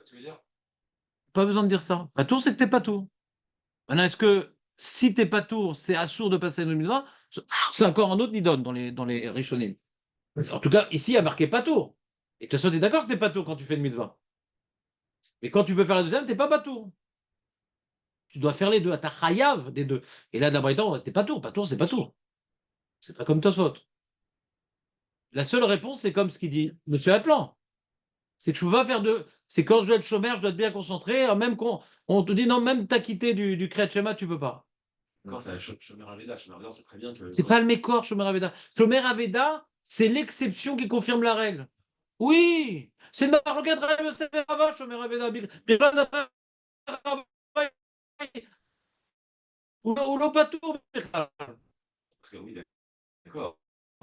Tu veux dire? Pas besoin de dire ça. Pas tour, c'est que t'es pas tour. Maintenant, est-ce que si t'es pas tour, c'est assourd de passer à une mitzvah? C'est encore un autre nidon dans les Rishonim. En tout cas, ici, il y a marqué pas tour. Et tu es d'accord que t'es pas tour quand tu fais une mitzvah. Mais quand tu peux faire la deuxième, t'es pas tour. Tu dois faire les deux. T'as chayav des deux. Et là, d'abord, t'es pas tour. Pas tour, c'est pas tour. C'est pas comme Tosfot. La seule réponse, c'est comme ce qu'il dit Monsieur Atlan. C'est que je ne peux pas faire deux. C'est quand je dois être chômeur, je dois être bien concentré. Même qu'on on te dit non, même t'as quitté du Kriyat Shema, tu peux pas. Quand c'est Shomer Aveda, c'est très bien que. C'est pas le Mécor, Shomer Aveda. Shomer Aveda, c'est l'exception qui confirme la règle. Oui, c'est Marocain Rav Yosef Rava, Shomer Aveda. Ou l'Opatour. Parce que oui, d'accord.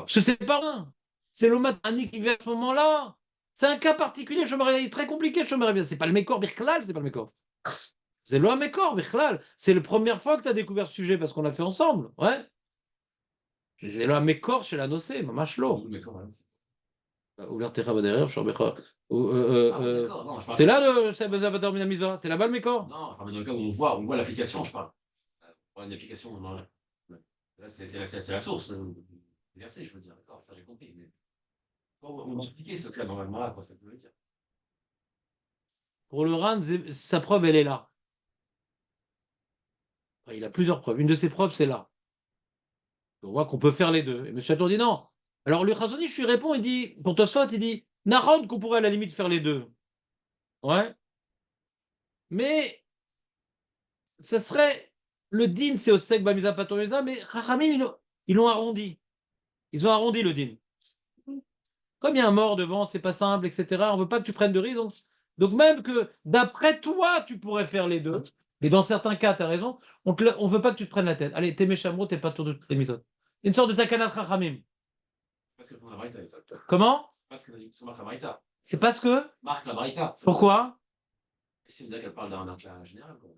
Je sais pas rien. C'est l'Omatani qui vient à ce moment-là. C'est un cas particulier, Shomer très compliqué, Shomer Aveda. C'est pas le Mécor, Birklal, c'est pas le Mécor. C'est le Mécor, Birklal. C'est la première fois que tu as découvert ce sujet parce qu'on l'a fait ensemble. Ouais. C'est le Mécor chez la Nocé, Mamashlo. Ouvert tes rabats derrière, je suis Béchor. T'es là, c'est là-bas le Mécor? Non, dans le cas où on voit l'application, je parle. On voit une application. Là, c'est la source. Verset, je veux dire, d'accord, ça j'ai compris. Mais on va expliquer ce cas normalement là, quoi, ça veut dire. Pour le Ran, sa preuve, elle est là. Enfin, il a plusieurs preuves. Une de ses preuves, c'est là. On voit qu'on peut faire les deux. Et M. Atour dit non. Alors le Chazoni, je lui réponds, il dit, pour Tosfot, il dit, Narod qu'on pourrait à la limite faire les deux. Ouais. Mais ça serait, le din, c'est au sec bamisa patomisa, mais Rachamim, ils l'ont arrondi. Ils ont arrondi le din. Comme il y a un mort devant, c'est pas simple, etc. On veut pas que tu prennes de risque. Donc même que d'après toi, tu pourrais faire les deux. Mais dans certains cas, tu as raison. On veut pas que tu te prennes la tête. Allez, t'es méchamro, t'es pas tour de toutes les méthodes. Une sorte de takanat Rachamim. Parce que la Braïta, Comment? parce que c'est marque la Braïta. C'est parce que. Marque la Braïta. Pourquoi? Si vous dire qu'elle parle d'un cas général, quoi.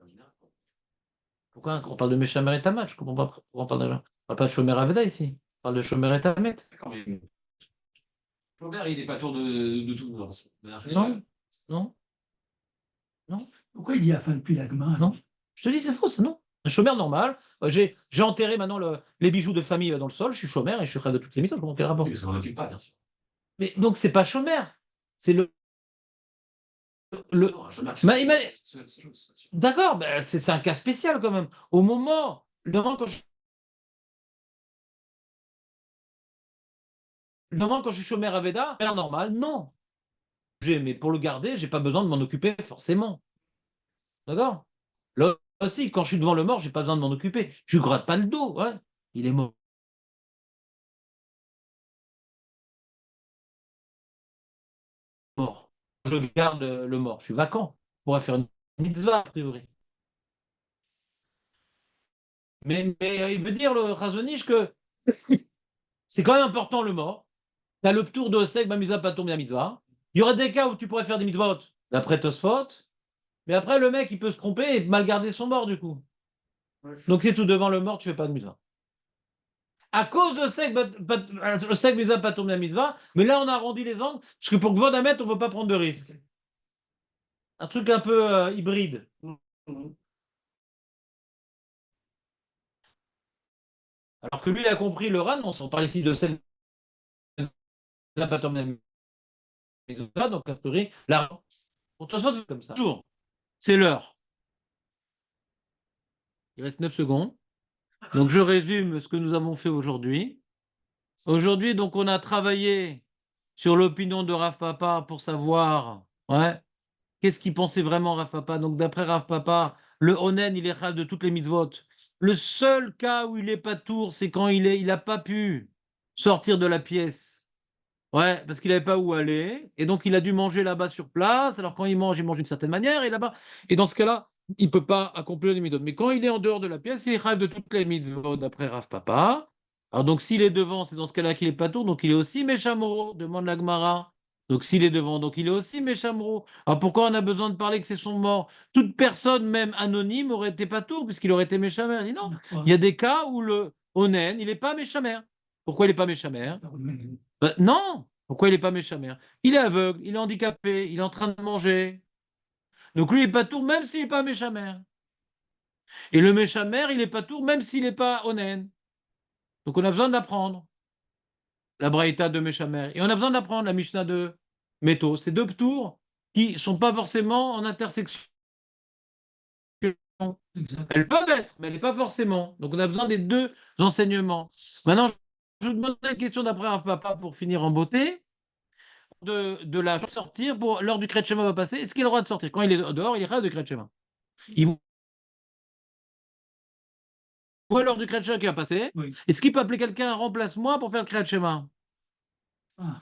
Pourquoi on parle de Meshamer et Tamat? Je comprends pas pourquoi on parle pas de Shomer Aveda ici. On parle de Shomer et Tamet. D'accord, mais Flaubert, il n'est pas tour de tout. Non, non, non. Pourquoi il dit afin depuis la Gemara? Non. Je te dis, c'est faux, ça, non. Un chômeur normal. J'ai enterré maintenant les bijoux de famille dans le sol. Je suis chômeur et je suis frère de toutes les missions. Je comprends quel rapport. Oui, parce qu'on n'en occupe pas, bien sûr. Mais donc, c'est pas chômeur. C'est le. Non, D'accord, ben, c'est un cas spécial quand même. Au moment. Le moment quand je suis chômeur à Veda, normal, non. Mais pour le garder, j'ai pas besoin de m'en occuper forcément. D'accord? Là aussi, quand je suis devant le mort, j'ai pas besoin de m'en occuper. Je lui gratte pas le dos, ouais. Il est mort. Je garde le mort. Je suis vacant. On pourrait faire une mitzvah, a priori. Mais il veut dire, le Razonich, que c'est quand même important le mort. Tu as le tour de Osek, Bamisa, Patom, mitzvah. Il y aurait des cas où tu pourrais faire des mitzvot d'après Tosfot. Mais après, le mec, il peut se tromper et mal garder son mort, du coup. Donc, c'est tout devant le mort, tu fais pas de mitzvah. À cause de Osek, Bamisa, Patom, mitzvah. Mais là, on a arrondi les angles. Parce que pour Gvodamet, on ne veut pas prendre de risques. Un truc un peu hybride. Alors que lui, il a compris le ran, on parle ici de celle donc a priori, la de toute façon, c'est comme ça. Toujours. C'est l'heure. Il reste 9 secondes. Donc, je résume ce que nous avons fait aujourd'hui. Aujourd'hui, donc, on a travaillé sur l'opinion de Rav Papa pour savoir, ouais, qu'est-ce qu'il pensait vraiment Rav Papa. Donc, d'après Rav Papa, le Onen, il est Rav de toutes les mitzvot. Le seul cas où il n'est pas tour, c'est quand il n'a pas pu sortir de la pièce. Ouais, parce qu'il n'avait pas où aller. Et donc, il a dû manger là-bas sur place. Alors, quand il mange d'une certaine manière. Et là-bas. Et dans ce cas-là, il ne peut pas accomplir les mitzvot. Mais quand il est en dehors de la pièce, il est Rav de toutes les mitzvot d'après Rav Papa. Alors, donc, s'il est devant, c'est dans ce cas-là qu'il n'est pas tour. Donc, il est aussi Méchamro, demande la Gemara. Donc, s'il est devant, donc il est aussi Méchamro. Alors, pourquoi on a besoin de parler que c'est son mort? Toute personne, même anonyme, aurait été pas tour, puisqu'il aurait été Méchamer. Il dit non. Il y a des cas où le Onen, il n'est pas Méchamer. Pourquoi il n'est pas Méchamer? Non. Pourquoi il n'est pas Méchamer? Il est aveugle, il est handicapé, il est en train de manger. Donc lui, il n'est pas tour, même s'il n'est pas Méchamer. Et le Méchamer, il n'est pas tour, même s'il n'est pas Onen. Donc on a besoin d'apprendre la Braïta de Méchamer. Et on a besoin d'apprendre la Mishnah de Méto. Ces deux tours qui ne sont pas forcément en intersection. Elles peuvent être, mais elles n'est pas forcément. Donc on a besoin des deux enseignements. Maintenant, je vous demande une question d'après Rav Papa pour finir en beauté. De la sortir pour l'heure du Kriyat Shema va passer. Est-ce qu'il a le droit de sortir? Quand il est dehors, il est rêve de Kriyat Shema. Il voit l'heure du Kriyat Shema qui va passer. Oui. Est-ce qu'il peut appeler quelqu'un remplace-moi pour faire le Kriyat Shema? Ah.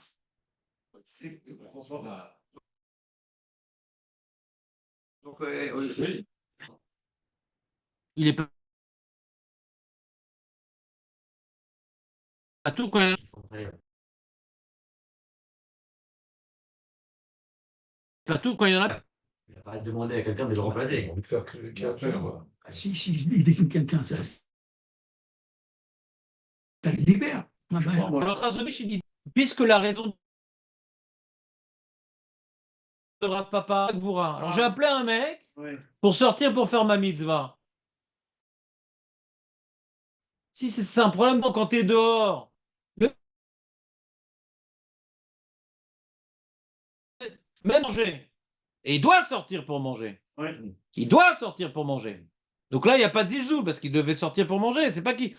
Donc, oui. Il est pas tout quand il pas tout quand il y en a. Il n'a pas demandé à quelqu'un de le remplacer. On a envie de faire que Si il désigne quelqu'un, ça le libère. Alors Khazonich, il dit puisque la raison de Rav Papa Gvura. Alors j'ai appelé un mec pour sortir pour faire ma mitzvah. Si c'est un problème donc quand tu es dehors. Même manger. Et il doit sortir pour manger. Il doit sortir pour manger. Donc là, il n'y a pas de zilzoul parce qu'il devait sortir pour manger. C'est pas qui.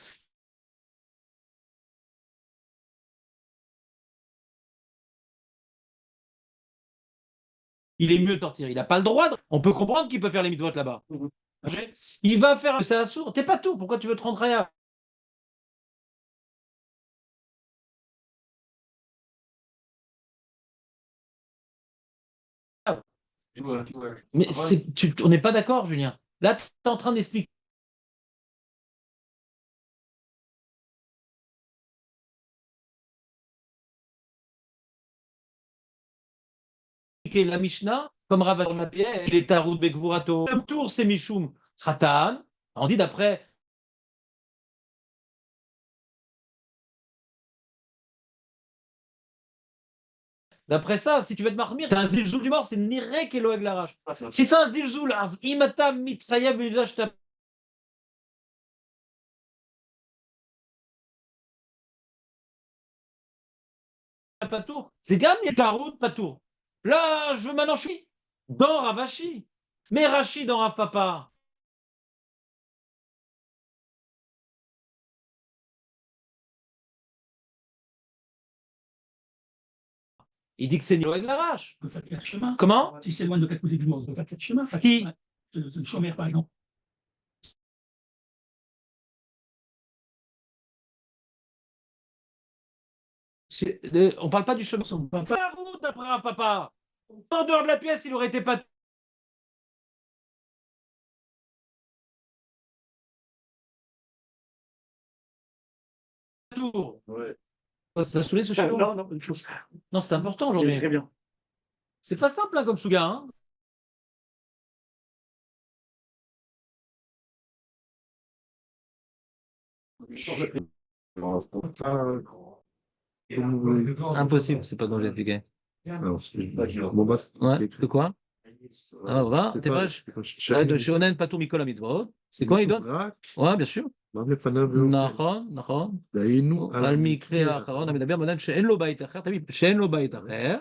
Il est mieux de sortir. Il n'a pas le droit. On peut comprendre qu'il peut faire les mitzvot là-bas. Il va faire. C'est un sourd. T'es pas tout. Pourquoi tu veux te rendre à. Mais on n'est pas d'accord, Julien. Là, tu es en train d'expliquer. La Mishnah, comme Rav Mapie, il est Taroud Bekvurato. Le tour, c'est Mishum Khatan. On dit d'après. D'après ça, si tu veux te marmir, c'est un zilzoul du mort, c'est Nirek et Loeg Larache. Si c'est un zilzoul, Imata Mitrayav Midrash Patour, c'est gagné Taroud Patour. Là, je veux maintenant, je suis dans Ravashi. Mais Rashi dans Rav Papa. Il dit que c'est Loeg Larache. On peut faire quatre chemins. Comment? Si c'est loin de quatre côtés du monde, on peut faire quatre chemins. Qui? Le chômeur, par exemple. On parle pas du chemin. On parle pas de la route d'après Rav Papa. En dehors de la pièce, il aurait été pas. Tour. Ouais. Ça t'a saoulé ce chalot? Non, une chose. Non, c'est important aujourd'hui. Très bien. C'est pas simple hein, comme Souga. Hein. Impossible, c'est pas comme j'ai expliqué. Ouais, de quoi? Ah, va, t'es vache. De chez Onen, pas tout Mikola Mitzvot. C'est quoi, il donne? Ouais, bien sûr. נכון, נכון. על מקרה האחרון, המדבר בנן שאין לו בית אחר, תמיד שאין לו בית אחר,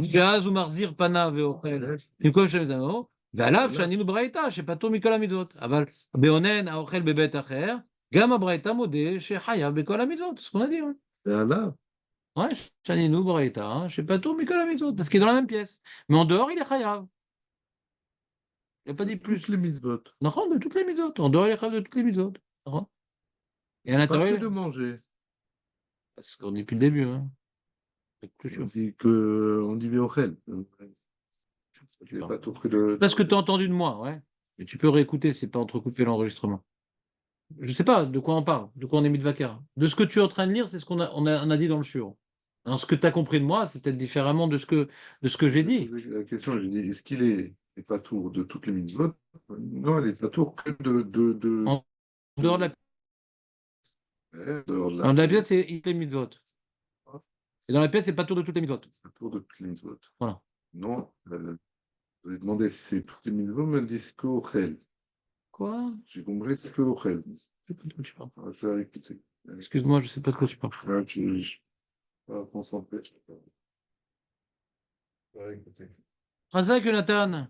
שאז הוא מחזיר פניו ואוכל במקום שמזמנו, ועליו שענינו ברייתא שפטור מכל המצוות, אבל באונן האוכל בבית אחר, גם הברייתא מודה שחייב בכל המצוות, c'est ce qu'on a dit. ועליו. Ouais, שענינו ברייתא שפטור מכל המצוות, parce qu'il est dans la même pièce, mais en dehors il est חייב. Il n'a pas dit plus. Toutes les mitzvot. נכון, de toutes les mitzvot, en dehors il est חייב de toutes les mitzvot, נכון. Et à Pas l'intérieur, que de manger. parce qu'on est depuis le début, hein. C'est plus On sûr. dit que on dit Véochel. Tu n'es pas tout près de. Parce que tu as entendu de moi, ouais. Mais tu peux réécouter, c'est pas entrecoupé l'enregistrement. Je sais pas de quoi on parle, de quoi on est mis de vacar. De ce que tu es en train de lire, c'est ce on a dit dans le shiur. Alors, ce que tu as compris de moi, c'est peut-être différemment de ce que j'ai dit. La question, je dis, est-ce qu'il est pas tour de toutes les mitzvot? Non, il n'est pas tour que de. En dehors de la, Ouais, dehors de dans la pièce, c'est toutes les mitzvot. Et dans la pièce, c'est pas tour de toutes les mitzvot. Pas tour de toutes les mitzvot. Voilà. Non, vous avez demandé si c'est toutes les mitzvot, me disent que Ochel. Quoi? J'ai compris, c'est que Ochel. Je sais pas de quoi tu parles. Je vais écouter. Excuse-moi, je sais pas de quoi tu parles. Ouais, je vais concentrer. Je vais écouter. Razak, Jonathan.